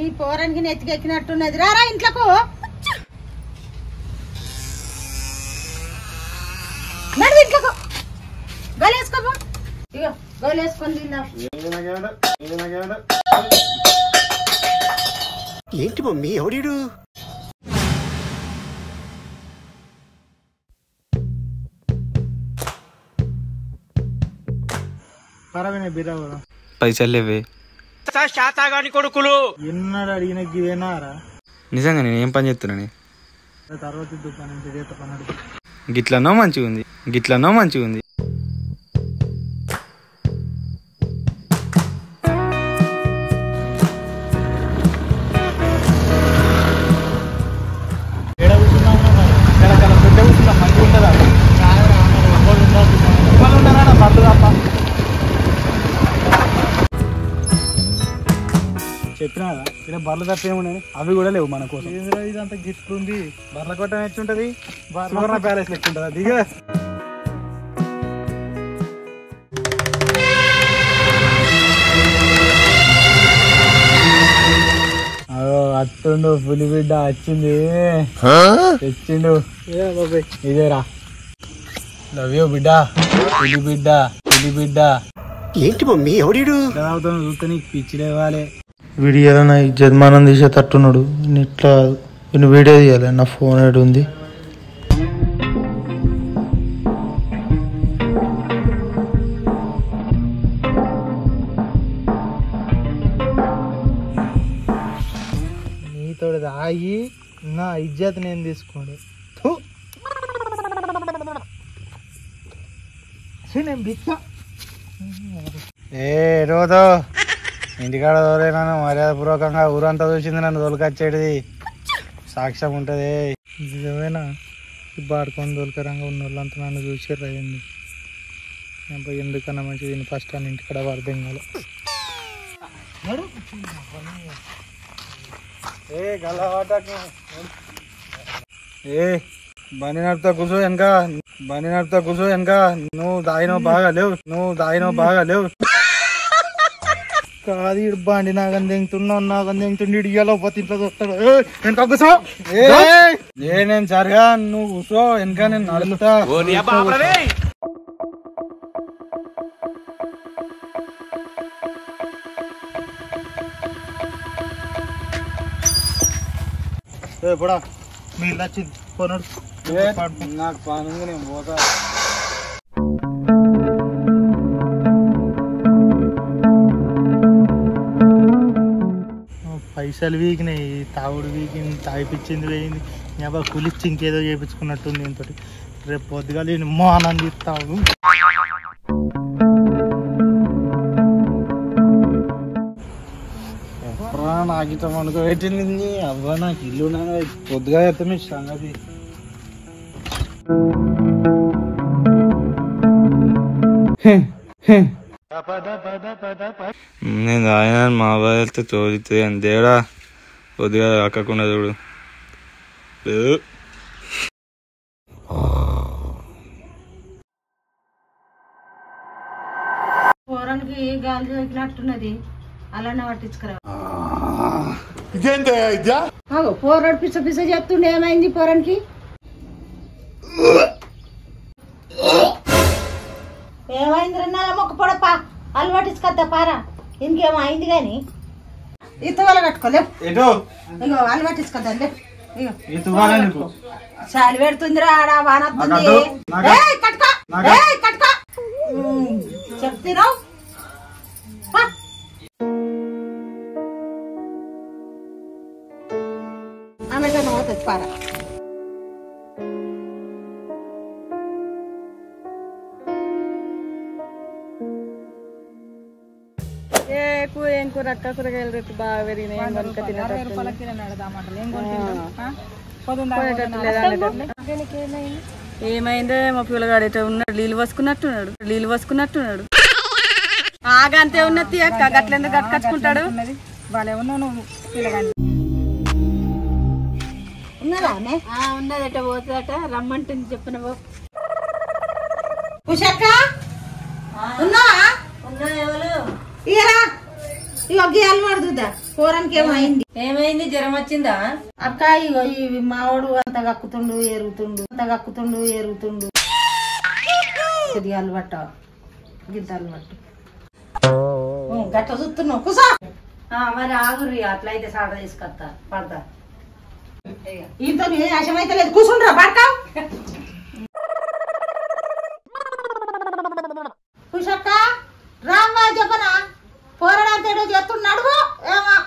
ఈ పోరానికి నెత్తికెక్కినట్టున్నది. రారా ఇంట్లోకు. నడు ఇంట్లోకు. గోలేసుకో. ఇగో గోలేసుకొని తిందాం. ఏంటి మమ్మీ ఎవడీడు? పైసలు లేవే. కొడుకులు ఎన్నాడు అడిగిన గివేనారా? నిజంగా నేను ఏం పని చేస్తున్నాను? తర్వాత గిట్లనో మంచిగా ఉంది, గిట్లనో మంచిగా ఉంది. చెప్పినా ఇక్కడ బర్రెలు తప్పేమున్నాయి, అవి కూడా లేవు మన కోసం. ఇదంతా గిఫ్ట్ ఉంది. బర్రెల కొట్టం ఎట్లుంటది? సువర్ణ ప్యాలెస్ లెక్క ఉంటుందా? దిగా అట్టుండు. పులి బిడ్డ వచ్చింది, తెచ్చిండు. ఇదేరా లవ్ యూ బిడ్డ. పులి బిడ్డ, పులి బిడ్డ. ఏంటి మమ్మీ ఎవడీడు? చూస్తే నీకు పిచ్చి లేవాలి. వీడియోలో నా జన్మానం తీసే తట్టున్నాడు. ఇట్లా నేను వీడియో తీయాలి. నా ఫోన్ ఏడు ఉంది. నీతో ఆగి నా ఇజ్జత్ నేను తీసుకోండి. ఏ రోజు ఇంటికాడ తోలేనాను మర్యాద పూర్వకంగా ఊరంతా చూసింది నన్ను తోలుకొచ్చేది సాక్ష్యం ఉంటది. నిజమేనా? బాడుకొని తోలుకరంగా ఉన్న వాళ్ళంతా నన్ను చూసిర్రు. అయ్యింది ఎందుకన్నా మంచిది ఫస్ట్ అని ఇంటికాడ అర్థం కాదు. ఏ గల్లవాటకు ఏ బండి నడుపుతా కూర్చో వెనక, బండి నడుపుతా కూర్చో వెనక. నువ్వు దాయినో బాగా లేవు, నువ్వు దాయినో బాగా లేవు. కాదు ఇడు బండి నాగని దింగుతున్నావు, నాగని దింగుతుండి ఇడియాలో పోతే ఇంట్లో వస్తాడు. వెనక కూర్చో. ఏ నేను సరిగా నువ్వు కూర్చో వెనక, నేను నడుపుతా. పోడా మీరు వచ్చింది పోనాడు. నాకు పని నేను పోతా. పైసలు వీకినాయి, తాగుడు వీకింది, తాగిపించింది వేయింది. నేను కులిచ్చి ఇంకేదో చేయించుకున్నట్టుంది దీంతో. రేపు పొద్దుగా నేను ఆనంది ఇస్తావు. ఎప్పుడా నాకు ఇష్టం అనుకో పెట్టింది. అవ్వ నాకు ఇల్లు పొద్దుగా చెప్తే మీ సంగతి. నేను ఆయన మా బాధతో తోలితే అంతేడా కొద్దిగా అక్కకుండా చూడు. పోరానికి గాలి తగిలినట్టున్నది. అలానే పట్టించుకురా. పోరాడు పిచ్చ పిచ్చ చెప్తుండే. ఏమైంది పోరానికి? ఏమైంది? రెండాల మొక్క పొడపా అలవాటించుకొద్దా పారా. ఇంకేమో అయింది గాని ఇతవాల కట్టుకోలేవు. ఇగో అలవాటించుకొద్దా. చాలి పెడుతుందిరా ఆడ వానొస్తుంది. చెప్తున్నావు ఆమె పోతుంది పారా. ఏం కూర అక్క కూరగాయలు రేపు బాగా పెరిగినాయి. ఏమైందో మా పిల్లగాడైతే ఉన్నాడు. నీళ్ళు పోసుకున్నట్టున్నాడు. ఆగంతే ఉన్నది అక్క. గట్లెందుకు కట్టుకుంటాడు? బాగా ఉన్నావు నువ్వు పిల్లగాడి. ఉన్నదట పోతుందట. రమ్మంటుంది చెప్పిన ఉషక్క. ఉన్నావా? ఇయరా ఇగో గీయాలు పడుతుందా కూరనికి ఏమైంది? ఏమైంది? జ్వరం వచ్చిందా అక్క? ఇగో ఈ మావాడు అంత గక్కుతుండు ఎరుగుతుండు గీయాలు పట్ట గిద్దాలు పట్టు గట్ట చూస్తున్నావు కూసా. మరి ఆగురి, అట్లయితే సాట తీసుకొస్తా పడతా. ఇంత అశమైతే లేదు, కూర్చుండ్రా పడతా. కుషక్క రామ్మా చెప్పనా పోరాడంత ఏడో చేస్తున్నాడు. ఏమా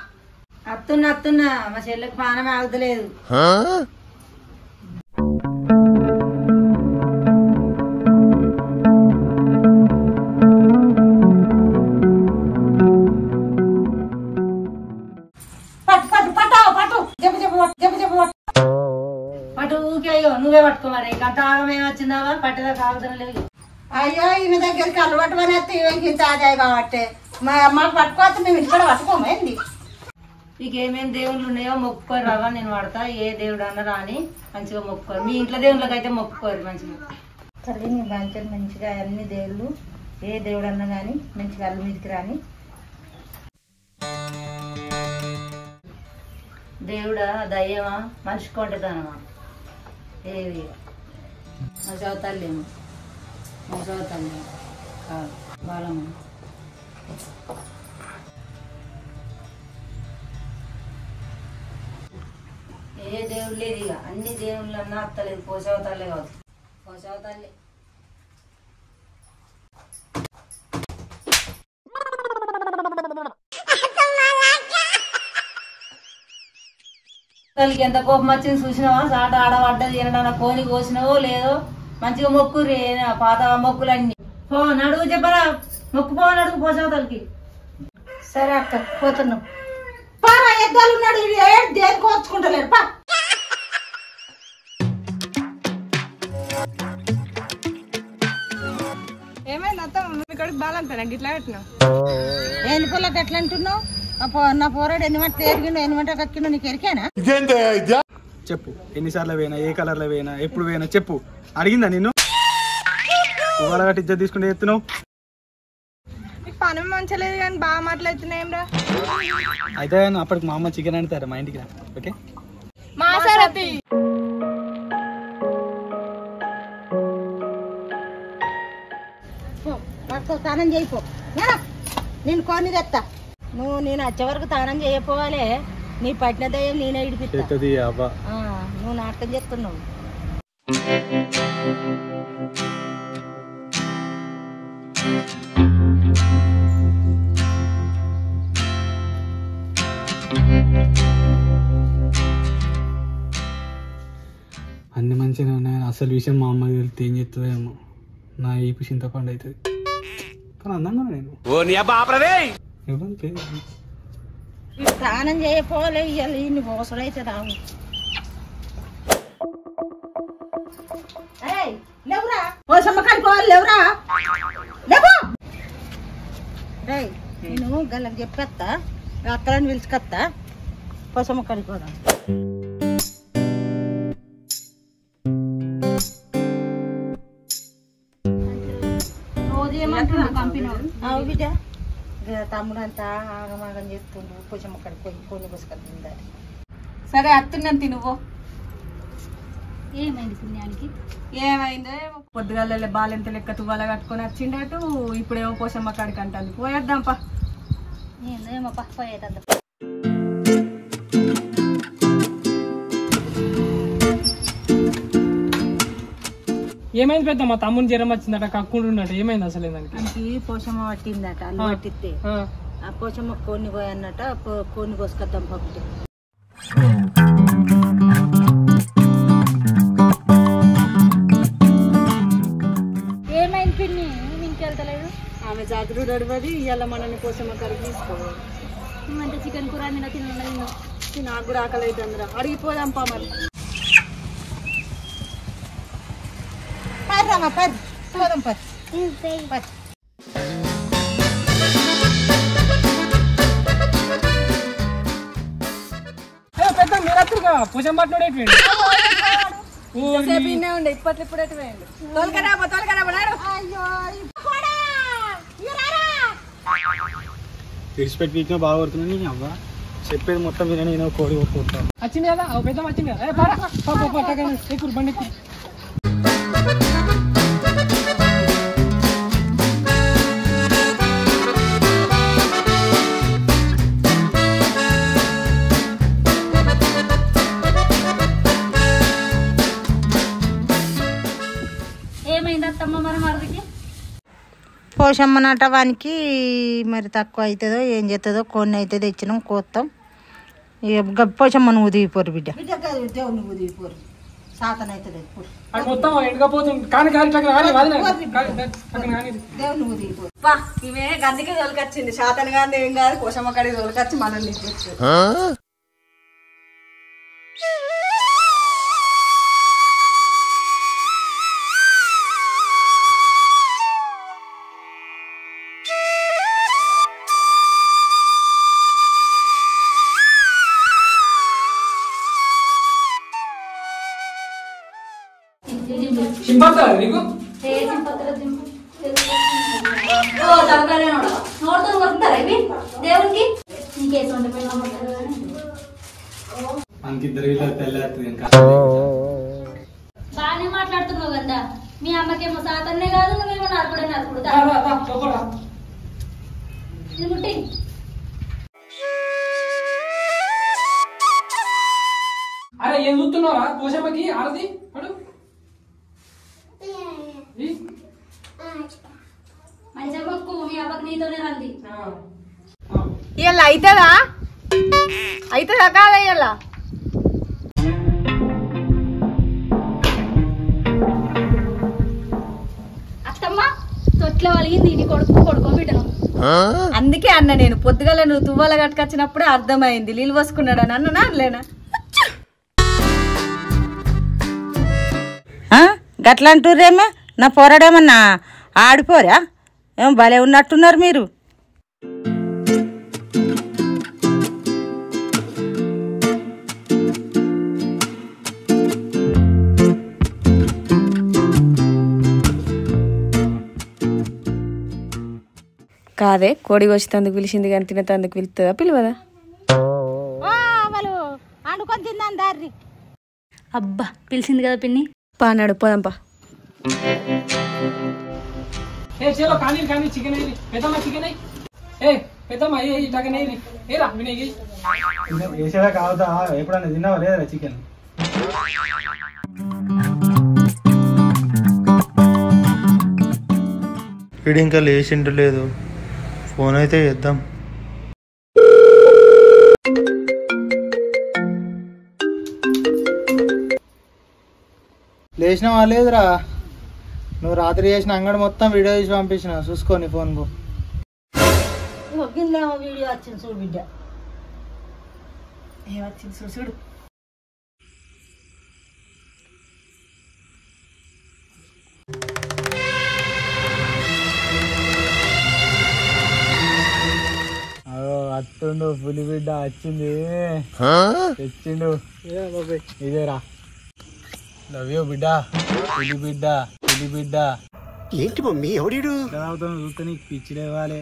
అత్తున్నా మా చెల్లెకి పానం ఆగుతలేదు. పట్టు ఊకే. అయ్యో నువ్వే పట్టుకో. మరి గంట ఆగమేమి వచ్చిందావా? పట్టదా కాగుతన లేదు. అయ్యో ఈమె దగ్గరికి అలవాటు పనేస్తే ఇంత ఆదాయి కాబట్టి మాకు పట్టుకోవచ్చు, మేము ఇక్కడ పట్టుకోమేంది. మీకు ఏమేమి దేవుళ్ళు ఉన్నాయో మొక్కుకోరు రావా, నేను వాడతా. ఏ దేవుడు అన్నా రాని మంచిగా మొక్కుకోరు. మీ ఇంట్లో దేవుళ్ళకి అయితే మొక్కుకోరు మంచిగా. తల్లి నీ బాంచలు మంచిగా అన్ని దేవుళ్ళు ఏ దేవుడు అన్నా కానీ మంచిగా అల్లు మీదకి రాని. దేవుడా దయ్యమా మనిషి కొంటదానమా ఏవి మా చదువుతాలేమో కాదు బాలమ్మ. ఏ దేవుడు లేదు ఇక అన్ని దేవుళ్ళు అన్నా అత్తలేదు. పోషవతాలే కాదు పోషవతాలే. ఎంత కోపం వచ్చింది చూసినావా? సాట ఆడబడ్డది ఏమన్నా కోని కోసినావో లేదో మంచిగా మొక్కు రే పాత మొక్కులన్నీ. పో నడుగు చెప్పరా మొక్కు పో నడుగు పోషవతలకి. సరే అక్క పోతున్నాం. పారా ఎద్దాలు ఉన్నాడు దేనికి కోర్చుకుంటలేడు. పా ఏమైంది అత్త? ఇక్కడికి బాలంతా గిట్లా పెట్టినా ఎన్ని పిల్లకి ఎట్లా అంటున్నావు? నా పోరాడు ఎన్ని మంట ఎరిగిండు ఎన్ని మంట కక్కిండు నీకు ఎరికేనా? చెప్పు ఎన్నిసార్లు పోయినా, ఏ కలర్ లో పోయినా, ఎప్పుడు పోయినా చెప్పు. అడిగిందా నిన్ను? ఇవాళ గట్టి ఇజ్జత్ తీసుకుంటే ఎత్తున్నావు. పని మంచలేదు కానీ బాగా మాట్లాడుతున్నాం రా. అయితే అప్పటికి మా అమ్మ చికెన్ అంటారా మా ఇంటికి రా. ఓకే మా సరతి స్నానం చేయిపో. నేను కొన్ని తెస్తా. నేను వచ్చే వరకు స్నానం చేయపోవాలి. నీ పట్టిన దయ్యం నేనే ఇడిపిస్తా. నువ్వు నాటకం చేస్తున్నావు. అన్ని మంచిగా ఉన్నాయి. అసలు విషయం మా అమ్మకి వెళ్తే ఏం చెప్తుందో ఏమో. నా ఈపు చింతపండు అవుతుంది. కానీ అందంగా నేను స్నానం చేయపోలే ఇన్ని మోసడు అయితే రావు. లేవురా పోసమ్మ కడుకోవాలి. లేవురా లేవు. నేను గల్లకి చెప్పేస్తా, అక్కలని పిలుచుకొస్తా. పోసమ్మ కడుకోదా. అవు బిడ్డ తమ్ముడు అంతా ఆగమాగం చేస్తుండ్రు. పోసమ్మ కడుకోయి కొన్ని పుస్తకాలు. సరే అత్తున్నాను తినువో. ఏమైంది పుణ్యానికి? ఏమైందో పొద్దుగాల బాలెంత లెక్క తువ్వాల కట్టుకొని వచ్చిండటు. ఇప్పుడేమో పోషమ్మ కాడికి అంటుంది. పోయేద్దాంపా. ఏందేమో పోయేద్దాం. ఏమైంది పెద్ద? మా తమ్ముని జ్వరం వచ్చిందట, కక్కుంటున్నట్టు. ఏమైంది అసలు? దానికి పోషమ్మ పట్టిందట. అల్లు పట్టిస్తే ఆ పోషమ్మ కొన్ని పోయన్నట. కొన్ని కోసుకొద్దాం పక్కటి. ఏమైంది పిన్ని? ఇంకెళ్తలేడు. ఆమె జాతర అడవది. ఇవాళ మనల్ని పోషమ్మ కాడికి తీసుకోవాలి. అంటే చికెన్ కూర తిన్నా. నాకు కూడా ఆకలి అయితే అందరం అడిగిపోదాంపా. మరి పర్రమ్మా పర్రు పోదాం. పర్రు పెద్ద మీరత్తుగా పూజం పట్టినోడే ఉండే ఇప్పట్లో ఇప్పుడు ఎటు పోయిండు. తోలుకరాబో. విడిచిపెట్టి ఇచ్చిన బాగా కొడుతున్నా నీ అవ్వ చెప్పేది మొత్తం విన నేను కోడి కొట్టుకుంటాను వచ్చింది కదా పెద్ద వచ్చింది కదా బండి ఏమైంది అత్తమ్మ మరి మరిదికి? పోషమ్మనట వానికి మరి తక్కువ అవుతుందో ఏం చేస్తుందో కొన్ని అయితే తెచ్చినాం కోస్తాం. ఇక పోషమ్మ నువ్వు దిగిపోరు బిడ్డ దేవుడు నువ్వు దిగిపోరు సాతన అవుతుంది మొత్తం ఎండకపోతుంది కానీ దేవుడు నువ్వు దిగిపోరు. ఈమె గందికి తొలకొచ్చింది శాతన గాంధీ ఏం కాదు పోషమ్మ కాడికి తొలకొచ్చి మనల్ని దేవునికి బాగానే మాట్లాడుతున్నావు కదా. మీ అమ్మకేమో సాతన్నే కాదు, నువ్వేమో నరకుడే నరకుడు. అరే ఏం చూస్తున్నావా పోషమ్మకి ఆరది మంచిగా మొక్కు, మీ అమ్మకి నీతోనే రంది. ఇవాళ అవుతుందా అవుతుందా కాదా ఇవాళ? అత్తమ్మ తొట్లో వలిగింది నీ కొడుకో బిడ్డను. అందుకే అన్న నేను పొద్దుగల నువ్వు తువ్వాల కట్టుకొచ్చినప్పుడే అర్థమైంది నీళ్ళు పోసుకున్నాడు అని అన్ననా లేనా? గట్లా అంటుర్రేమే నా పోరాడేమన్నా ఆడిపోరా? ఏం భలే ఉన్నట్టున్నారు మీరు. కాదే కోడి వచ్చి తందుకు పిలిచింది కానీ తినే తందుకు పిలుతుందా పిలవదా? అనుకొని తిందాం దారి. అబ్బా పిలిచింది కదా పిన్ని, పానాడు పోదాంపా. కానీ చికెన్ పెద్దమ్మా చికెన్ పెద్దమ్మా వేసేదా కావద్దా? ఎప్పుడన్నా తిన్నావా లేదా చికెన్? వీడు ఇంకా లేచిండు లేదు, ఫోన్ అయితే చేద్దాం. లేచినావా లేదురా? నువ్వు రాత్రి చేసిన అంగడి మొత్తం వీడియో తీసి పంపించిన, చూసుకోని ఫోన్ పో. వీడియో వచ్చింది చూడు బిడ్డ. ఏమొచ్చింది చూడు చూడు. అత్తుండు పులి బిడ్డ వచ్చింది, తెచ్చిండు. ఇదేరా లవ్ యూ బిడ్డ, పులి బిడ్డ పులి బిడ్డ. ఏంటి మమ్మీ ఎవడీడు? చూస్తే నీకు పిచ్చి లేవాలి.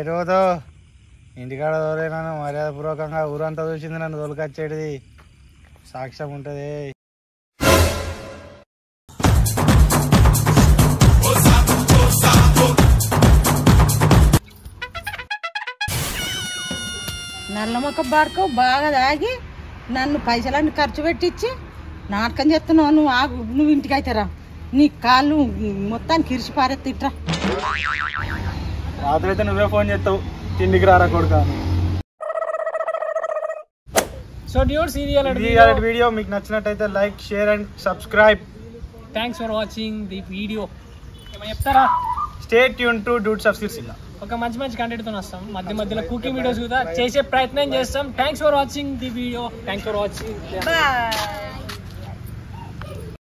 రోజు ఇంటికాడ తోలే నన్ను మర్యాదపూర్వకంగా ఊరంతా చూసింది నన్ను తోలుకొచ్చేటిది సాక్ష్యం ఉంటుంది. నల్లమొక్క బాడుకో బాగా తాగి నన్ను పైసలన్నీ ఖర్చు పెట్టించి నాటకం చేస్తున్నావు. నువ్వు ఆగు, నువ్వు ఇంటికి అవుతారా? నీ కాళ్ళు మొత్తానికి ఇరిచి పారెత్తిట్రా. రాత్రి అయితే నువ్వే ఫోన్ చేస్తావు తిండికి రారా కొడుకా. సో డ్యూడ్స్ ఈ వీడియో మీకు నచ్చినట్టయితే like share and subscribe. Thanks for watching the video. ఏమైనా చెప్తారా? Stay tune to dudes of Sircilla. ఒక మంచి మంచి కంటెంట్తో వస్తాం, మధ్య మధ్యలో కుకింగ్ వీడియోస్ కూడా చేసే ప్రయత్నం చేస్తాం. Thanks for watching the video. Thanks for watching.